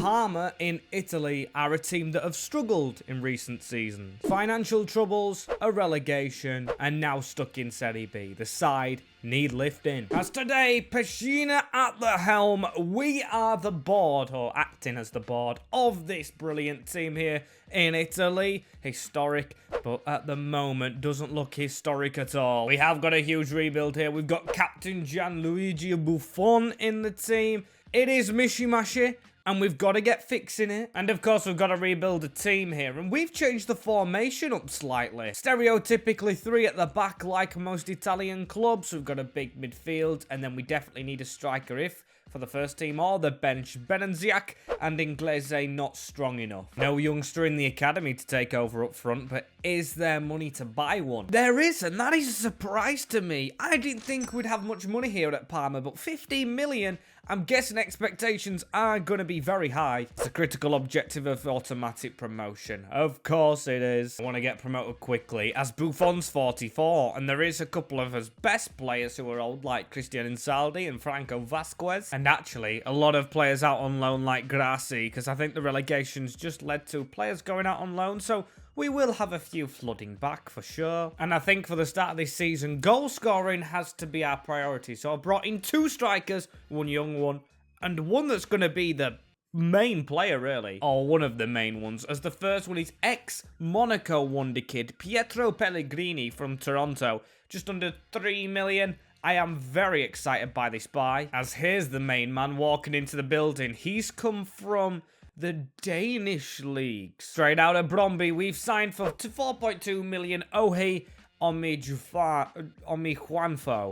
Parma in Italy are a team that have struggled in recent seasons. Financial troubles, a relegation, and now stuck in Serie B. The side need lifting. As today, Pescina at the helm, we are the board, or acting as the board, of this brilliant team here in Italy. Historic, but at the moment doesn't look historic at all. We have got a huge rebuild here. We've got Captain Gianluigi Buffon in the team. It is mishy-mashy, and we've got to get fixing it. And of course, we've got to rebuild a team here. And we've changed the formation up slightly. Stereotypically 3 at the back, like most Italian clubs. We've got a big midfield, and then we definitely need a striker if, for the first team or the bench, Bennacer and Inglese not strong enough. No youngster in the academy to take over up front, but is there money to buy one? There is, and that is a surprise to me. I didn't think we'd have much money here at Parma, but 15 million... I'm guessing expectations are going to be very high. It's a critical objective of automatic promotion. Of course it is. I want to get promoted quickly, as Buffon's 44, and there is a couple of his best players who are old, like Cristian Insaldi and Franco Vasquez, and actually a lot of players out on loan like Grassi, because I think the relegations just led to players going out on loan, so we will have a few flooding back for sure. And I think for the start of this season, goal scoring has to be our priority. So I brought in 2 strikers, 1 young one, and one that's going to be the main player, really. Or one of the main ones, as the first one is ex-Monaco wonder kid, Pietro Pellegrini from Toronto. Just under 3 million. I am very excited by this buy, as here's the main man walking into the building. He's come from the Danish league. Straight out of Bromby, we've signed for 4.2 million. Ohi Juanfo.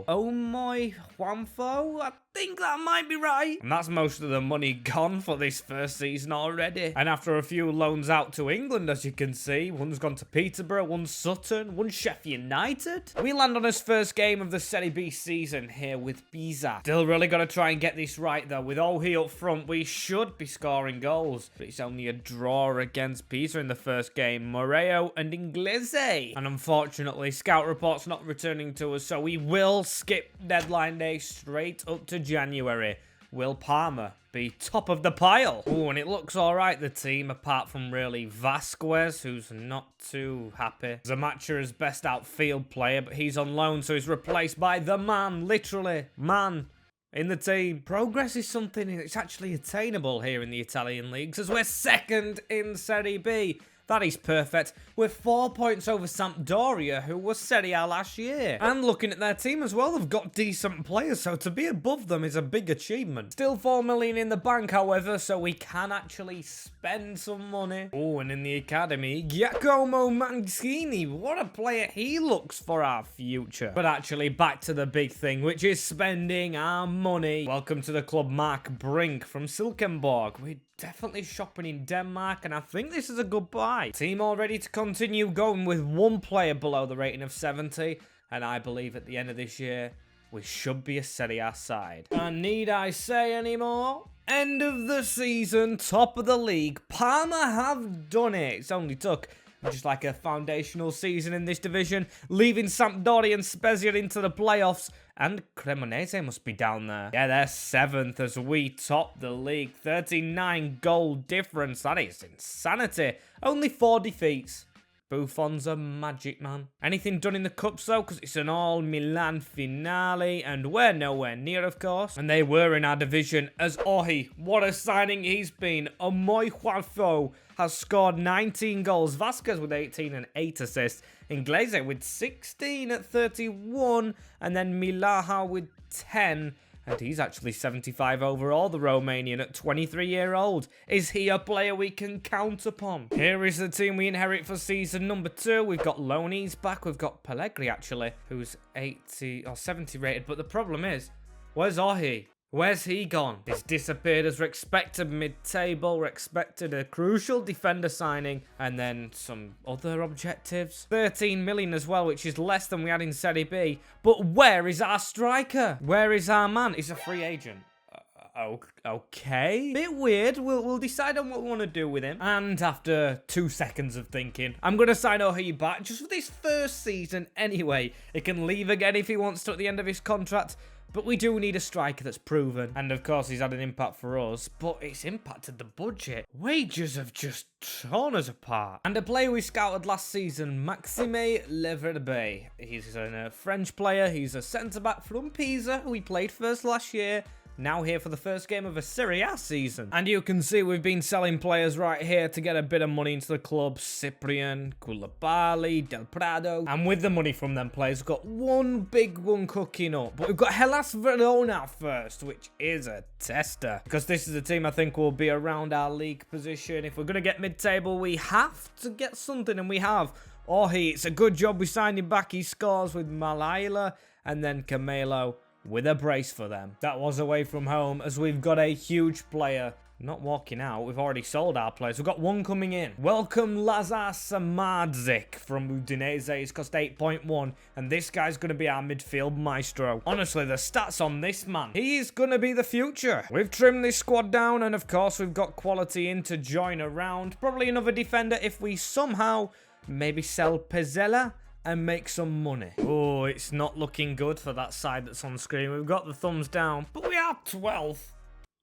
Oh my Juanfo? I think that might be right. And that's most of the money gone for this first season already. And after a few loans out to England, as you can see, one's gone to Peterborough, one's Sutton, one's Sheffield United. We land on his first game of the Serie B season here with Pisa. Still really got to try and get this right though. With Ohi up front, we should be scoring goals. But it's only a draw against Pisa in the first game. Moreo and Inglese. And unfortunately, scout report's not returning to us, so we will skip deadline day straight up to January. Will Parma be top of the pile? Oh, and it looks alright, the team, apart from really Vasquez, who's not too happy. Zamacha is best outfield player, but he's on loan, so he's replaced by the man, literally, man, in the team. Progress is something that's actually attainable here in the Italian leagues, as we're second in Serie B. That is perfect. We're 4 points over Sampdoria, who was Serie A last year. And looking at their team as well, they've got decent players, so to be above them is a big achievement. Still 4 million in the bank, however, so we can actually spend some money. Oh, and in the academy, Giacomo Mancini. What a player he looks for our future. But actually, back to the big thing, which is spending our money. Welcome to the club, Mark Brink from Silkeborg. We're definitely shopping in Denmark, and I think this is a good buy. Team all ready to continue going with 1 player below the rating of 70, and I believe at the end of this year, we should be a Serie A side. And need I say any more? End of the season, top of the league. Parma have done it. It's only took just like a foundational season in this division, leaving Sampdoria and Spezia into the playoffs. And Cremonese must be down there. Yeah, they're 7th as we top the league. 39 goal difference. That is insanity. Only 4 defeats. Buffon's a magic man. Anything done in the cups though? Because it's an all-Milan finale. And we're nowhere near, of course. And they were in our division as Ohi. What a signing he's been. Omoy Juanfo has scored 19 goals. Vasquez with 18 and 8 assists. Inglese with 16 at 31. And then Milaha with 10. And he's actually 75 overall, the Romanian, at 23-year-old. Is he a player we can count upon? Here is the team we inherit for season number 2. We've got Loanies back. We've got Pellegrini, actually, who's 80 or 70 rated. But the problem is, where's Ohi? Where's he gone? He's disappeared as we're expected mid-table. We're expected a crucial defender signing and then some other objectives. 13 million as well, which is less than we had in Serie B. But where is our striker? Where is our man? He's a free agent. Okay. Bit weird. We'll decide on what we want to do with him. And after 2 seconds of thinking, I'm going to sign Ohi back just for this first season anyway. He can leave again if he wants to at the end of his contract. But we do need a striker that's proven. And of course, he's had an impact for us, but it's impacted the budget. Wages have just torn us apart. And a player we scouted last season, Maxime Leverbe. He's a French player. He's a centre-back from Pisa, who we played first last year. Now here for the first game of a Serie A season. And you can see we've been selling players right here to get a bit of money into the club. Cyprian, Koulibaly, Del Prado. And with the money from them players, we've got one big one cooking up. But we've got Hellas Verona first, which is a tester. Because this is a team I think will be around our league position. If we're going to get mid-table, we have to get something, and we have. It's a good job we signed him back. He scores with Malaila and then Camelo with a brace for them. That was away from home, as we've got a huge player not walking out. We've already sold our players. We've got one coming in. Welcome Lazar Samadzik from Udinese. He's cost 8.1, and this guy's going to be our midfield maestro. Honestly, the stats on this man, he's going to be the future. We've trimmed this squad down, and of course we've got quality in to join around. Probably another defender if we somehow maybe sell Pezzella and make some money. Oh, it's not looking good for that side that's on screen. We've got the thumbs down, but we are 12th.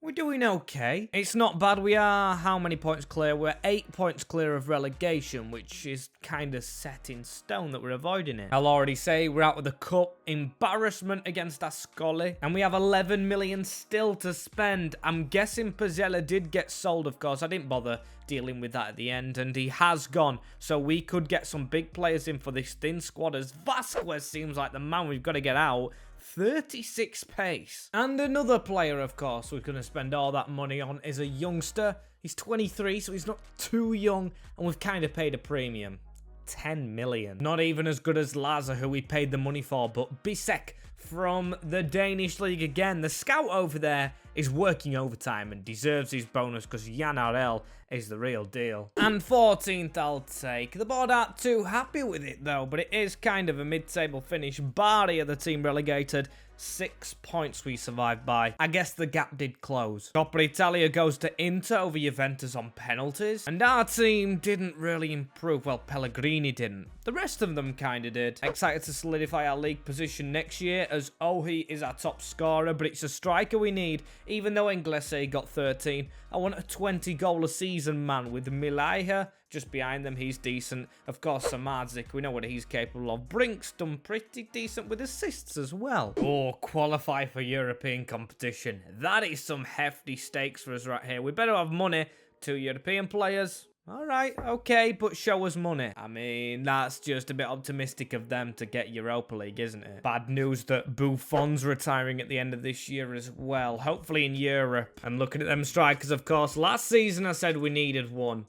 We're doing okay. It's not bad. We are how many points clear? We're 8 points clear of relegation, which is kind of set in stone that we're avoiding it. I'll already say we're out with the cup. Embarrassment against Ascoli. And we have 11 million still to spend. I'm guessing Pezzella did get sold, of course. I didn't bother dealing with that at the end, and he has gone. So we could get some big players in for this thin squad, as Vasquez seems like the man we've got to get out. 36 pace. And another player, of course, we're going to spend all that money on is a youngster. He's 23, so he's not too young, and we've kind of paid a premium. 10 million. Not even as good as Laza, who we paid the money for, but Bisek from the Danish league again. The scout over there is working overtime and deserves his bonus because Jan RL is the real deal. And 14th I'll take. The board aren't too happy with it though, but it is kind of a mid-table finish. Bari are the team relegated. 6 points we survived by. I guess the gap did close. Coppa Italia goes to Inter over Juventus on penalties. And our team didn't really improve. Well, Pellegrini didn't. The rest of them kind of did. Excited to solidify our league position next year, as Ohi is our top scorer, but it's a striker we need. Even though Inglese got 13, I want a 20-goal a season man with Milaiha just behind them. He's decent. Of course, Samadzik, we know what he's capable of. Brink's done pretty decent with assists as well. Oh, qualify for European competition. That is some hefty stakes for us right here. We better have money. 2 European players. All right, okay, but show us money. I mean, that's just a bit optimistic of them to get Europa League, isn't it? Bad news that Buffon's retiring at the end of this year as well. Hopefully in Europe. And looking at them strikers, of course. Last season I said we needed one.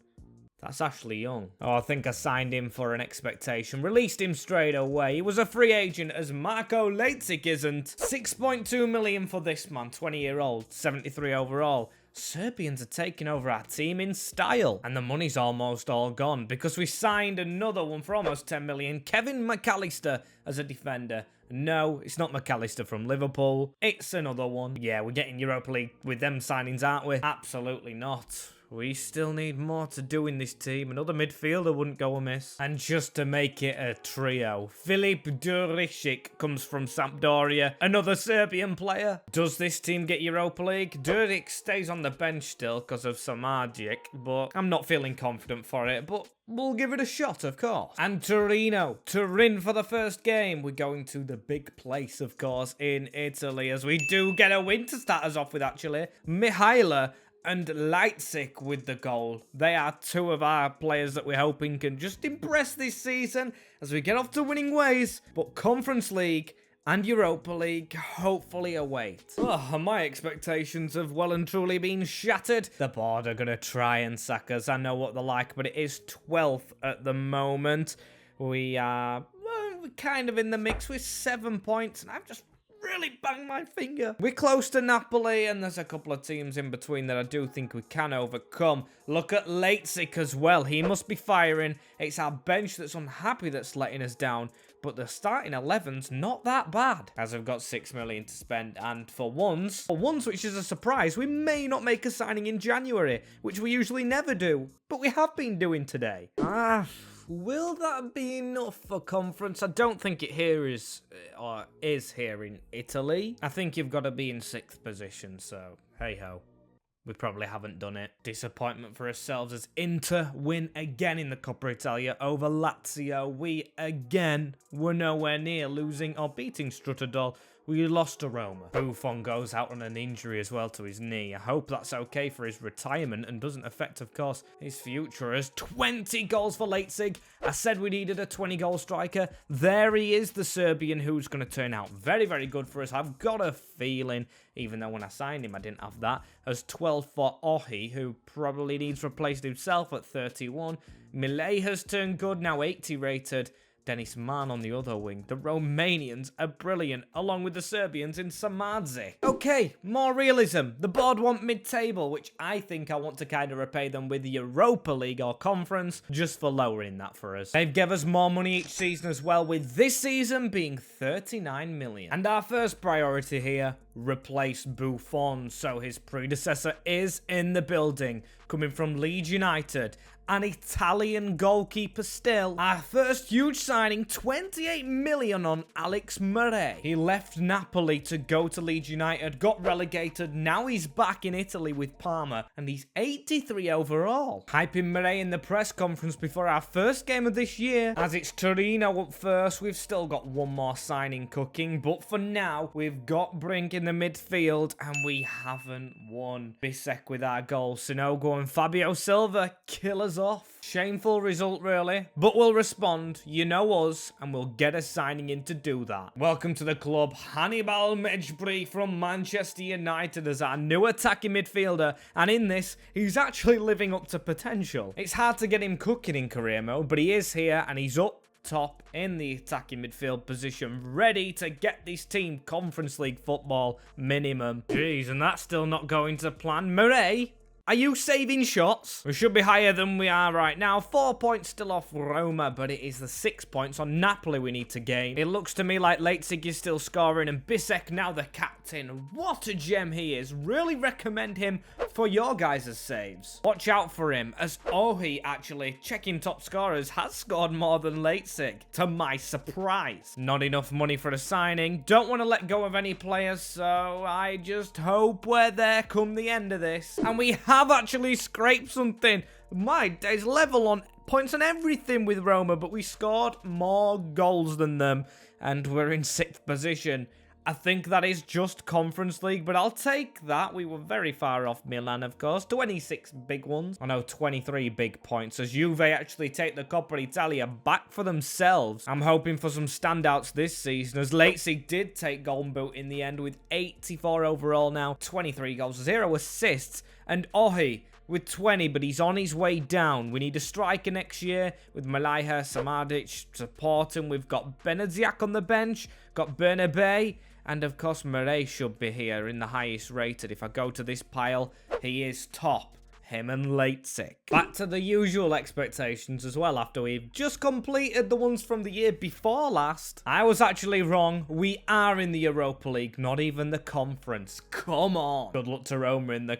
That's Ashley Young. Oh, I think I signed him for an expectation. Released him straight away. He was a free agent, as Marco Lazetic isn't. 6.2 million for this man, 20-year-old, 73 overall. Serbians are taking over our team in style. And the money's almost all gone because we signed another one for almost 10 million. Kevin McAllister as a defender. No, it's not McAllister from Liverpool. It's another one. Yeah, we're getting Europa League with them signings, aren't we? Absolutely not. We still need more to do in this team. Another midfielder wouldn't go amiss. And just to make it a trio, Filip Duricic comes from Sampdoria. Another Serbian player. Does this team get Europa League? Duric stays on the bench still because of Samadzik, but I'm not feeling confident for it. But we'll give it a shot, of course. And Turin for the first game. We're going to the big place, of course, in Italy, as we do get a win to start us off with, actually. Mihaila and Leipzig with the goal. They are two of our players that we're hoping can just impress this season as we get off to winning ways. But Conference League and Europa League hopefully await. Oh, my expectations have well and truly been shattered. The board are going to try and sack us. I know what they're like, but it is 12th at the moment. We are kind of in the mix with 7 points, and I've just really banged my finger. We're close to Napoli, and there's a couple of teams in between that I do think we can overcome. Look at Leipzig as well. He must be firing. It's our bench that's unhappy that's letting us down. but the starting 11's not that bad, as we've got 6 million to spend, and for once, which is a surprise, we may not make a signing in January, which we usually never do, but we have been doing today. Will that be enough for conference? I don't think it here is, or is here in Italy. I think you've got to be in 6th position, so hey-ho. We probably haven't done it. Disappointment for ourselves as Inter win again in the Coppa Italia over Lazio. We again were nowhere near losing or beating Strutterdal. We lost to Roma. Buffon goes out on an injury as well to his knee. I hope that's okay for his retirement and doesn't affect, of course, his future. As 20 goals for Leipzig. I said we needed a 20-goal striker. There he is, the Serbian, who's going to turn out very, very good for us. I've got a feeling, even though when I signed him, I didn't have that. As 12 for Ohi, who probably needs replaced himself at 31. Millet has turned good, now 80 rated. Dennis Mann on the other wing. The Romanians are brilliant, along with the Serbians in Samadze. Okay, more realism. The board want mid-table, which I think I want to kind of repay them with the Europa League or Conference, just for lowering that for us. They've given us more money each season as well, with this season being 39 million. And our first priority here, replace Buffon, so his predecessor is in the building, coming from Leeds United. An Italian goalkeeper still. Our first huge signing, 28 million on Alex Murray. He left Napoli to go to Leeds United, got relegated, now he's back in Italy with Parma, and he's 83 overall. Hyping Murray in the press conference before our first game of this year. As it's Torino up first, we've still got one more signing cooking, but for now, we've got Brink in the midfield, and we haven't won. Bissek with our goal, Sinogo and Fabio Silva kill us off. Shameful result, really, but we'll respond. You know us, and we'll get a signing in to do that. Welcome to the club, Hannibal Mejbri from Manchester United as our new attacking midfielder, and in this, he's actually living up to potential. It's hard to get him cooking in career mode, but he is here, and he's up top in the attacking midfield position, ready to get this team Conference League football minimum. Jeez, and that's still not going to plan. Murray, are you saving shots? We should be higher than we are right now. 4 points still off Roma, but it is the 6 points on Napoli we need to gain. It looks to me like Leipzig is still scoring, and Bissek now the captain. What a gem he is. Really recommend him for your guys' saves. Watch out for him, as Ohi, actually, checking top scorers, has scored more than Leipzig, to my surprise. Not enough money for a signing. Don't want to let go of any players, so I just hope we're there come the end of this. And we have actually scraped something. My days, level on points and everything with Roma, but we scored more goals than them, and we're in 6th position. I think that is just Conference League, but I'll take that. We were very far off Milan, of course. 26 big ones. I know, 23 big points, as Juve actually take the Coppa Italia back for themselves. I'm hoping for some standouts this season, as Leipzig did take Golden Boot in the end with 84 overall now. 23 goals, 0 assists, and Ohi with 20, but he's on his way down. We need a striker next year with Malaya, Samadic supporting. We've got Benaziak on the bench, got Bernardo, and of course Murray should be here in the highest rated. If I go to this pile, he is top. Him and Lazetic. Back to the usual expectations as well, after we've just completed the ones from the year before last. I was actually wrong. We are in the Europa League, not even the Conference. Come on. Good luck to Roma in the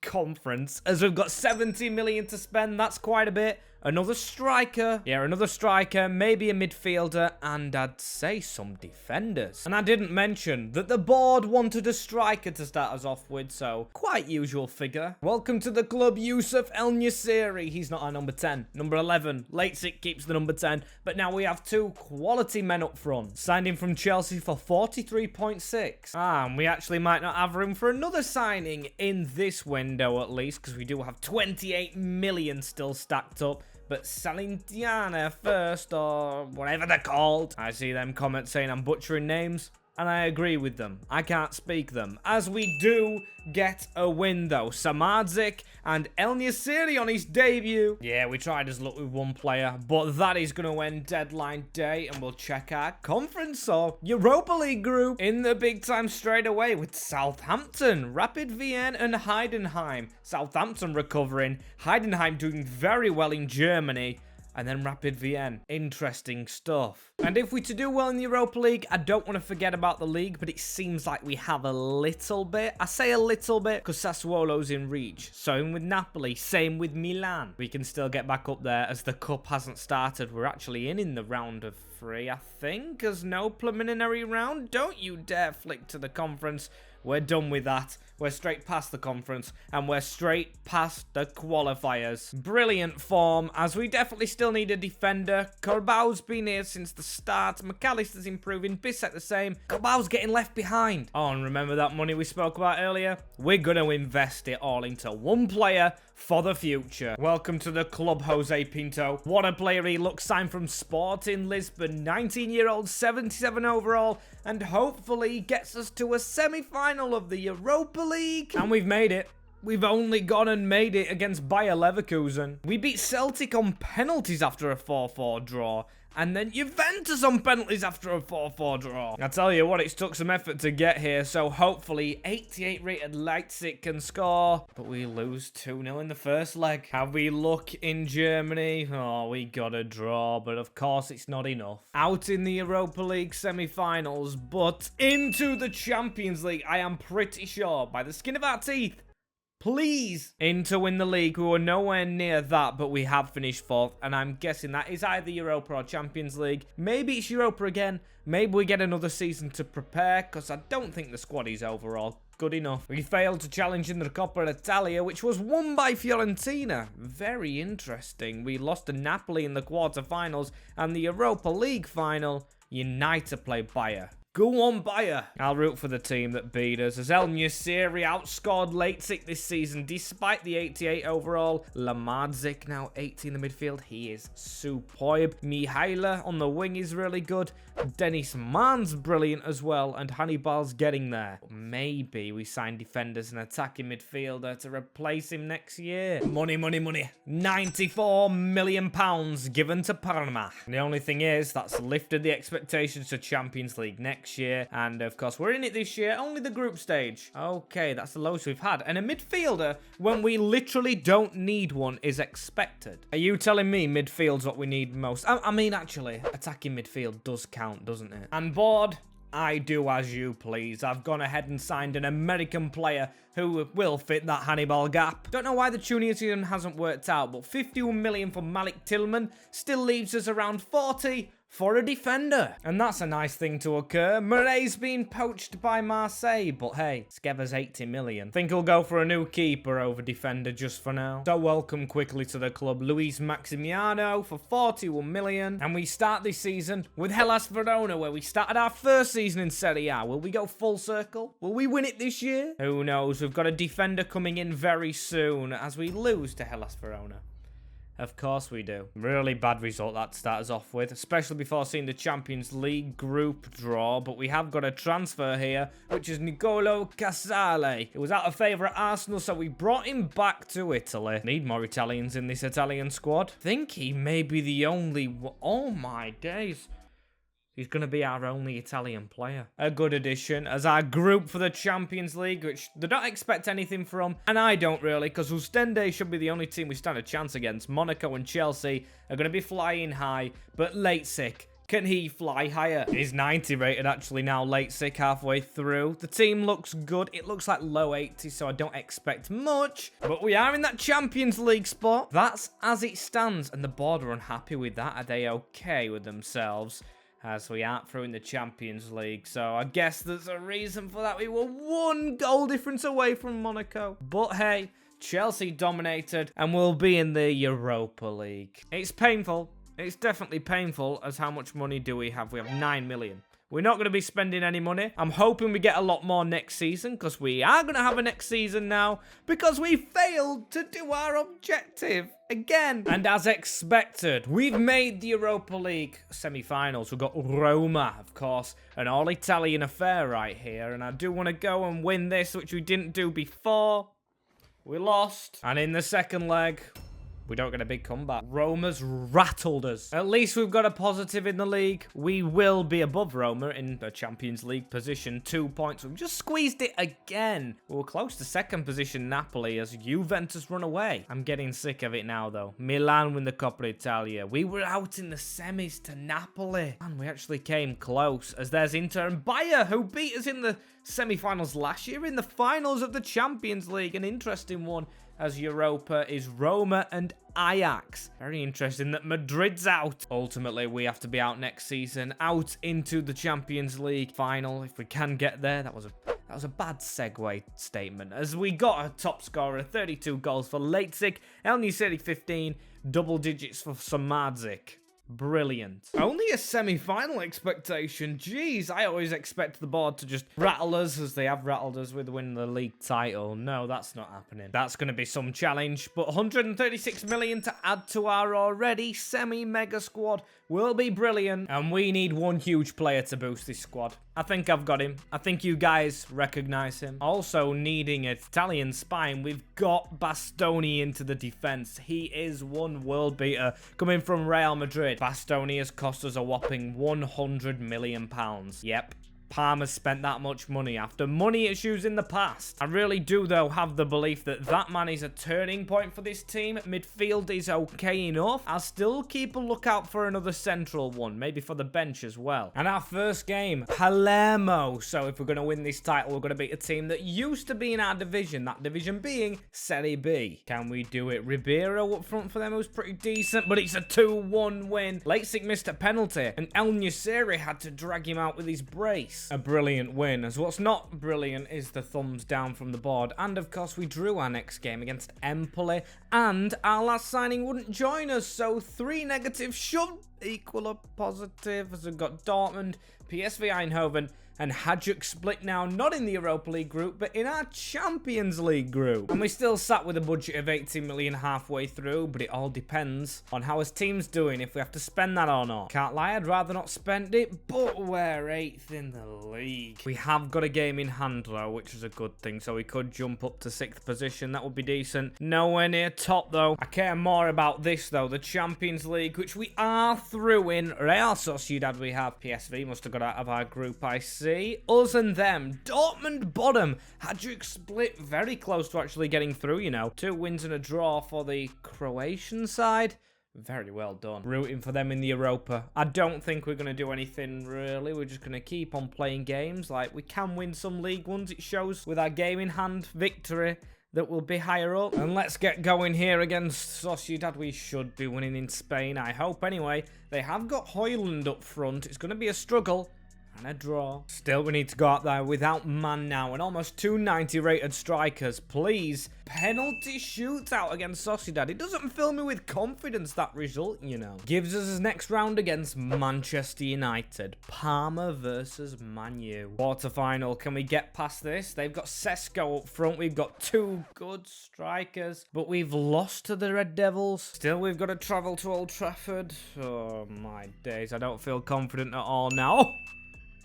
Conference, as we've got 70 million to spend. That's quite a bit. Another striker. Yeah, another striker, maybe a midfielder, and I'd say some defenders. And I didn't mention that the board wanted a striker to start us off with, so quite usual figure. Welcome to the club, Yusuf El Nassiri. He's not our number 10. Number 11. Leipzig keeps the number 10, but now we have 2 quality men up front. Signed in from Chelsea for 43.6. And we actually might not have room for another signing in this window at least, because we do have 28 million still stacked up. But Salentiana first, or whatever they're called. I see them comments saying I'm butchering names, and I agree with them. I can't speak them. As we do get a win, though. Samadzik and El Nassiri on his debut. Yeah, we tried his luck with one player, but that is going to end deadline day, and we'll check our Conference or Europa League group in the big time straight away with Southampton, Rapid Vienna, and Heidenheim. Southampton recovering, Heidenheim doing very well in Germany, and then Rapid Vienna. Interesting stuff. And if we're to do well in the Europa League, I don't want to forget about the league, but it seems like we have a little bit. I say a little bit because Sassuolo's in reach. Same with Napoli, same with Milan. We can still get back up there as the cup hasn't started. We're actually in the round of 3, I think, as no preliminary round. Don't you dare flick to the conference. We're done with that. We're straight past the conference, and we're straight past the qualifiers. Brilliant form, as we definitely still need a defender. Corbao's been here since the start. McAllister's improving. Bissek the same. Corbao's getting left behind. Oh, and remember that money we spoke about earlier? We're going to invest it all into one player for the future. Welcome to the club, Jose Pinto. What a player he looks. Signed from Sporting Lisbon. 19-year-old, 77 overall, and hopefully gets us to a semi-final of the Europa League. And we've made it. We've only gone and made it against Bayer Leverkusen. We beat Celtic on penalties after a 4-4 draw. And then Juventus on penalties after a 4-4 draw. I tell you what, it's took some effort to get here. So hopefully 88 rated Leipzig can score. But we lose 2-0 in the first leg. Have we luck in Germany? Oh, we got a draw. But of course, it's not enough. Out in the Europa League semi-finals. But into the Champions League, I am pretty sure, by the skin of our teeth, please, in to win the league. We were nowhere near that, but we have finished 4th, and I'm guessing that is either Europa or Champions League. Maybe it's Europa again. Maybe we get another season to prepare, because I don't think the squad is overall good enough. We failed to challenge in the Coppa Italia, which was won by Fiorentina. Very interesting. We lost to Napoli in the quarterfinals, and the Europa League final, United play Bayer. Go on, Bayer. I'll root for the team that beat us, as El Nusiri outscored Leipzig this season despite the 88 overall. Lazetic now 80 in the midfield. He is superb. Mihaila on the wing is really good. Dennis Mann's brilliant as well, and Hannibal's getting there. Maybe we sign defenders and attacking midfielder to replace him next year. Money, money, money. £94 million given to Parma. The only thing is, that's lifted the expectations to Champions League next year, and of course we're in it this year, only the group stage. Okay, that's the lowest we've had, and a midfielder when we literally don't need one is expected. Are you telling me midfield's what we need most? I mean, actually, attacking midfield does count, doesn't it? And board, I do as you please. I've gone ahead and signed an American player who will fit that Hannibal gap. Don't know why the Tunisian hasn't worked out, but 51 million for Malik Tillman still leaves us around 40 for a defender. And that's a nice thing to occur. Murray's been poached by Marseille, but hey, Skever's 80 million. Think he'll go for a new keeper over defender just for now. So welcome quickly to the club, Luis Maximiano for 41 million. And we start this season with Hellas Verona, where we started our first season in Serie A. Will we go full circle? Will we win it this year? Who knows? We've got a defender coming in very soon as we lose to Hellas Verona. Of course we do. Really bad result that starts off with, especially before seeing the Champions League group draw. But we have got a transfer here, which is Nicolo Casale. It was out of favour at Arsenal, so we brought him back to Italy. Need more Italians in this Italian squad. I think he may be the only... Oh my days. He's going to be our only Italian player. A good addition as our group for the Champions League, which they don't expect anything from. And I don't really, because Ostende should be the only team we stand a chance against. Monaco and Chelsea are going to be flying high. But Leipzig, can he fly higher? He's 90 rated actually now, Leipzig, halfway through. The team looks good. It looks like low 80, so I don't expect much. But we are in that Champions League spot. That's as it stands. And the board are unhappy with that. Are they okay with themselves? As we aren't through in the Champions League. So I guess there's a reason for that. We were 1 goal difference away from Monaco. But hey, Chelsea dominated and we'll be in the Europa League. It's painful. It's definitely painful, as how much money do we have? We have 9 million. We're not going to be spending any money. I'm hoping we get a lot more next season, because we are going to have a next season now, because we failed to do our objective again. And as expected, we've made the Europa League semi-finals. We've got Roma, of course, an all-Italian affair right here. And I do want to go and win this, which we didn't do before. We lost. And in the second leg, we don't get a big comeback. Roma's rattled us. At least we've got a positive in the league. We will be above Roma in the Champions League position. 2 points. We've just squeezed it again. We were close to second position Napoli as Juventus run away. I'm getting sick of it now, though. Milan win the Coppa Italia. We were out in the semis to Napoli. And we actually came close, as there's Inter and Bayer, who beat us in the semi-finals last year in the finals of the Champions League. An interesting one, as Europa is Roma and Ajax. Very interesting that Madrid's out. Ultimately, we have to be out next season, out into the Champions League final, if we can get there. That was a bad segue statement, as we got a top scorer, 32 goals for Lazetic, Elnis 15, double digits for Samadzik. Brilliant. Only a semi-final expectation. Jeez, I always expect the board to just rattle us, as they have rattled us with winning the league title. No, that's not happening. That's going to be some challenge, but 136 million to add to our already semi-mega squad will be brilliant, and we need one huge player to boost this squad. I think I've got him. I think you guys recognize him. Also needing an Italian spine, we've got Bastoni into the defense. He is one world beater coming from Real Madrid. Bastoni has cost us a whopping £100 million. Yep. Parma spent that much money after money issues in the past. I really do, though, have the belief that that man is a turning point for this team. Midfield is okay enough. I'll still keep a lookout for another central one, maybe for the bench as well. And our first game, Palermo. So if we're going to win this title, we're going to beat a team that used to be in our division, that division being Serie B. Can we do it? Ribeiro up front for them was pretty decent, but it's a 2-1 win. Lazetic missed a penalty, and El Nusiri had to drag him out with his brace. A brilliant win, as what's not brilliant is the thumbs down from the board. And of course, we drew our next game against Empoli, and our last signing wouldn't join us, so 3 negatives should equal a positive, as we've got Dortmund, PSV Eindhoven, and Hajduk Split now not in the Europa League group, but in our Champions League group. And we still sat with a budget of 18 million halfway through, but it all depends on how his team's doing, if we have to spend that or not. Can't lie, I'd rather not spend it, but we're 8th in the league. We have got a game in hand, though, which is a good thing, so we could jump up to 6th position. That would be decent. Nowhere near top, though. I care more about this, though, the Champions League, which we are through in. Real Sociedad we have. PSV must have got out of our group, I see. Us and them. Dortmund bottom. Hajduk Split very close to actually getting through, you know. 2 wins and a draw for the Croatian side. Very well done. Rooting for them in the Europa. I don't think we're going to do anything, really. We're just going to keep on playing games. Like, we can win some League Ones. It shows with our game in hand victory that will be higher up. And let's get going here against Sociedad. We should be winning in Spain, I hope. Anyway, they have got Højlund up front. It's going to be a struggle. And a draw. Still, we need to go out there without man now. And almost 290 rated strikers. Please. Penalty shootout against Sociedad. It doesn't fill me with confidence, that result, you know. Gives us his next round against Manchester United. Parma versus Man U. Quarterfinal. Can we get past this? They've got Sesko up front. We've got 2 good strikers. But we've lost to the Red Devils. Still, we've got to travel to Old Trafford. Oh, my days. I don't feel confident at all now. Oh!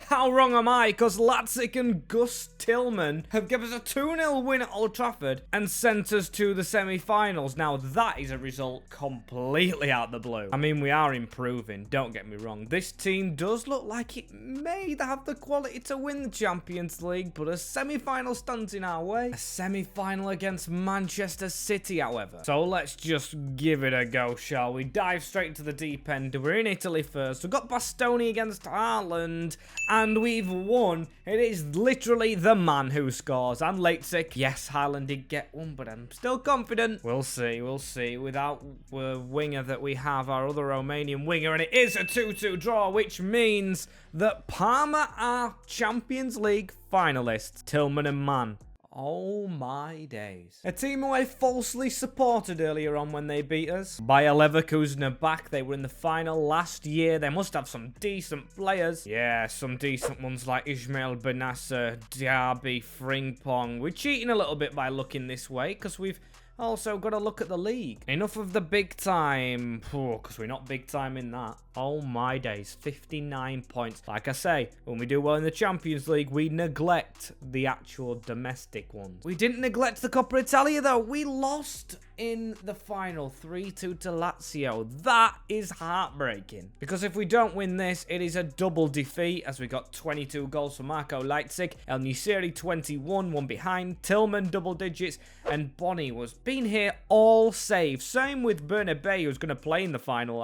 How wrong am I? Because Lazetic and Gus Tillman have given us a 2-0 win at Old Trafford and sent us to the semi-finals. Now, that is a result completely out the blue. I mean, we are improving, don't get me wrong. This team does look like it may have the quality to win the Champions League, but a semi-final stands in our way. A semi-final against Manchester City, however. So let's just give it a go, shall we? Dive straight into the deep end. We're in Italy first. We've got Bastoni against Haaland. And we've won. It is literally the man who scores. And Lazetic. Yes, Haaland did get one, but I'm still confident. We'll see, we'll see. Without the winger that we have, our other Romanian winger, and it is a 2-2 draw, which means that Parma are Champions League finalists. Tillman and Mann. Oh my days. A team who I falsely supported earlier on when they beat us. Bayer Leverkusen are back. They were in the final last year. They must have some decent players. Yeah, some decent ones like Ismail Bennacer, Diaby, Frimpong. We're cheating a little bit by looking this way because we've Also, got to look at the league. Enough of the big time, because we're not big time in that. Oh my days, 59 points. Like I say, when we do well in the Champions League, we neglect the actual domestic ones. We didn't neglect the Coppa Italia though. We lost in the final 3-2 to Lazio. That is heartbreaking. Because if we don't win this, it is a double defeat, as we got 22 goals for Marco Leipzig, El Nuceri 21, one behind, Tillman double digits, and Bonnie was been here all save. Same with Bernardo, who's going to play in the final,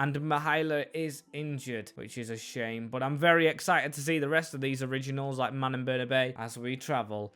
and Mihaila is injured, which is a shame. But I'm very excited to see the rest of these originals like Man and Bernabé as we travel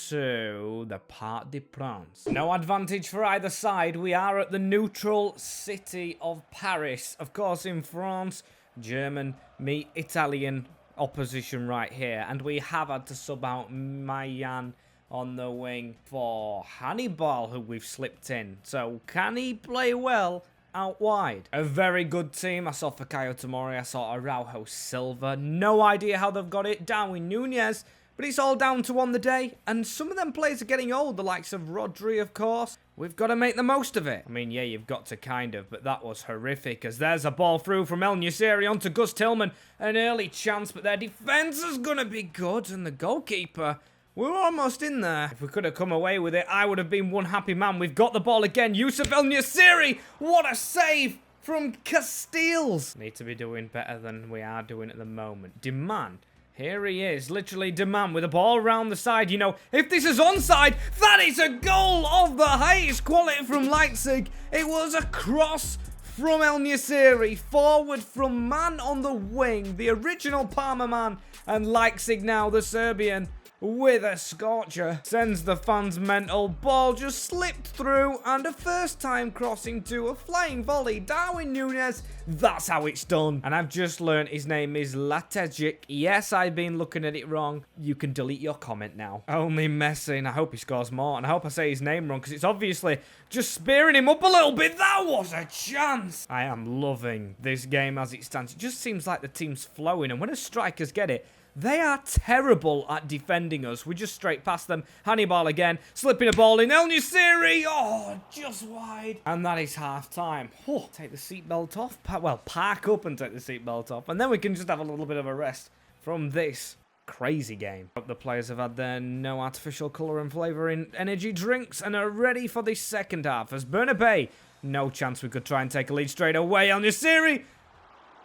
to the Parc des Princes. No advantage for either side. We are at the neutral city of Paris. Of course, in France, German meet Italian opposition right here. And we have had to sub out Mayan on the wing for Hannibal, who we've slipped in. So can he play well out wide? A very good team. I saw Fikayo Tomori, I saw Araujo Silva. No idea how they've got it. Darwin Nunez. But it's all down to on the day. And some of them players are getting old. The likes of Rodri, of course. We've got to make the most of it. I mean, yeah, you've got to kind of. But that was horrific. As there's a ball through from El Nuceri onto Gus Tillman. An early chance, but their defense is going to be good. And the goalkeeper, we're almost in there. If we could have come away with it, I would have been one happy man. We've got the ball again. Yusuf El Nuceri. What a save from Castiles. Need to be doing better than we are doing at the moment. Demand. Here he is. Literally Demand with the ball around the side. You know, if this is onside, that is a goal of the highest quality from Leipzig. It was a cross from El Nuceri. Forward from Man on the wing. The original Parma man. And Leipzig now, the Serbian, with a scorcher, sends the fans mental. Ball just slipped through, and a first time crossing to a flying volley. Darwin Nunez, that's how it's done. And I've just learned his name is Lazetic. Yes, I've been looking at it wrong. You can delete your comment now. Only Messi, and I hope he scores more, and I hope I say his name wrong, because it's obviously just spearing him up a little bit. That was a chance. I am loving this game as it stands. It just seems like the team's flowing, and when the strikers get it, they are terrible at defending us. We just straight past them. Hannibal again, slipping a ball in. El Nuceri, oh, just wide. And that is half time. Oh, take the seatbelt off. Well, park up and take the seatbelt off. And then we can just have a little bit of a rest from this crazy game. Hope the players have had their no artificial colour and flavour in energy drinks and are ready for the second half. As Bernabé, no chance we could try and take a lead straight away. El Nuceri.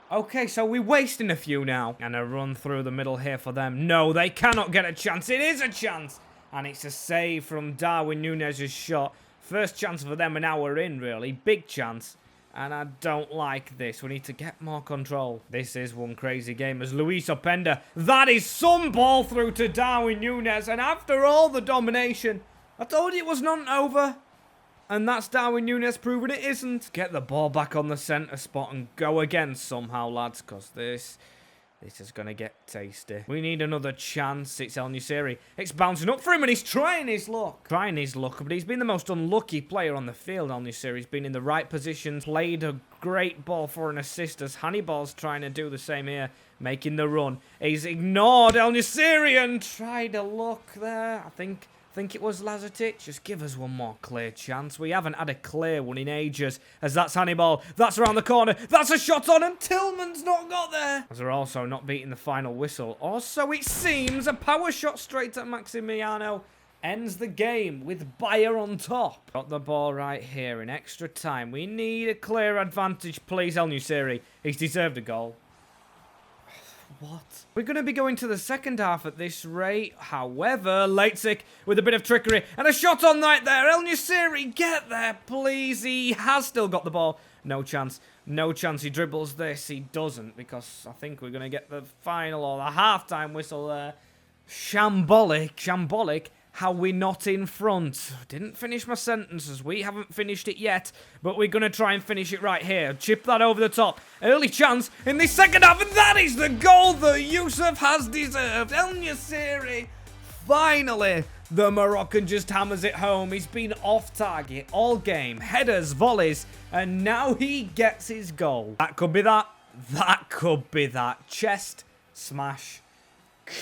Okay, so we're wasting a few now. And a run through the middle here for them. No, they cannot get a chance. It is a chance. And it's a save from Darwin Nunez's shot. First chance for them, and now we're in, really. Big chance. And I don't like this. We need to get more control. This is one crazy game as Luis Openda. That is some ball through to Darwin Nunez. And after all the domination, I told you it was not over. And that's Darwin Nunez proving it isn't. Get the ball back on the centre spot and go again somehow, lads, because this is going to get tasty. We need another chance. It's El Nuceri. It's bouncing up for him, and he's trying his luck. But he's been the most unlucky player on the field, El Nuceri. He's been in the right position, played a great ball for an assist, as Hannibal's trying to do the same here, making the run. He's ignored El Nuceri and tried a look there. I think it was Lazetic. Just give us one more clear chance. We haven't had a clear one in ages. As that's Hannibal. That's around the corner. That's a shot on, and Tillman's not got there. As they're also not beating the final whistle. Or so it seems. A power shot straight at Maximiano ends the game with Bayer on top. Got the ball right here in extra time. We need a clear advantage, please, El Nuceri. He's deserved a goal. What? We're going to be going to the second half at this rate. However, Leipzig with a bit of trickery and a shot on right there. El Nuceri, get there, please. He has still got the ball. No chance. No chance he dribbles this. He doesn't, because I think we're going to get the final or the halftime whistle there. Shambolic. How we're not in front. Didn't finish my sentences. We haven't finished it yet, but we're going to try and finish it right here. Chip that over the top. Early chance in the second half, and that is the goal that Yusuf has deserved. El Nuceri, finally, the Moroccan just hammers it home. He's been off target all game. Headers, volleys, and now he gets his goal. That could be that. That could be that. Chest smash.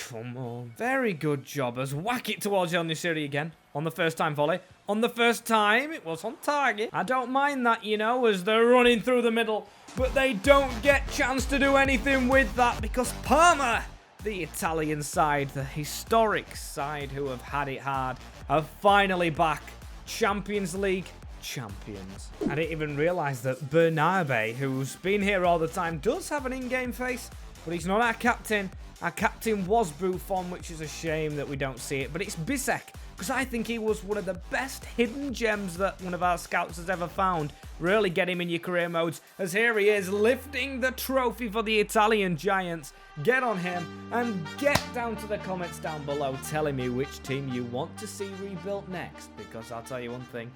Come on. Very good job as whack it towards El Nuceri again. on the first time volley. On the first time, it was on target. I don't mind that, you know, as they're running through the middle. But they don't get chance to do anything with that because Parma, the Italian side, the historic side who have had it hard, are finally back. Champions League champions. I didn't even realise that Bernardo, who's been here all the time, does have an in-game face, but he's not our captain. Our captain was Buffon, which is a shame that we don't see it, but it's Bissek, because I think he was one of the best hidden gems that one of our scouts has ever found. Really get him in your career modes, as here he is lifting the trophy for the Italian Giants. Get on him and get down to the comments down below telling me which team you want to see rebuilt next, because I'll tell you one thing,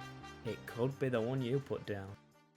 it could be the one you put down.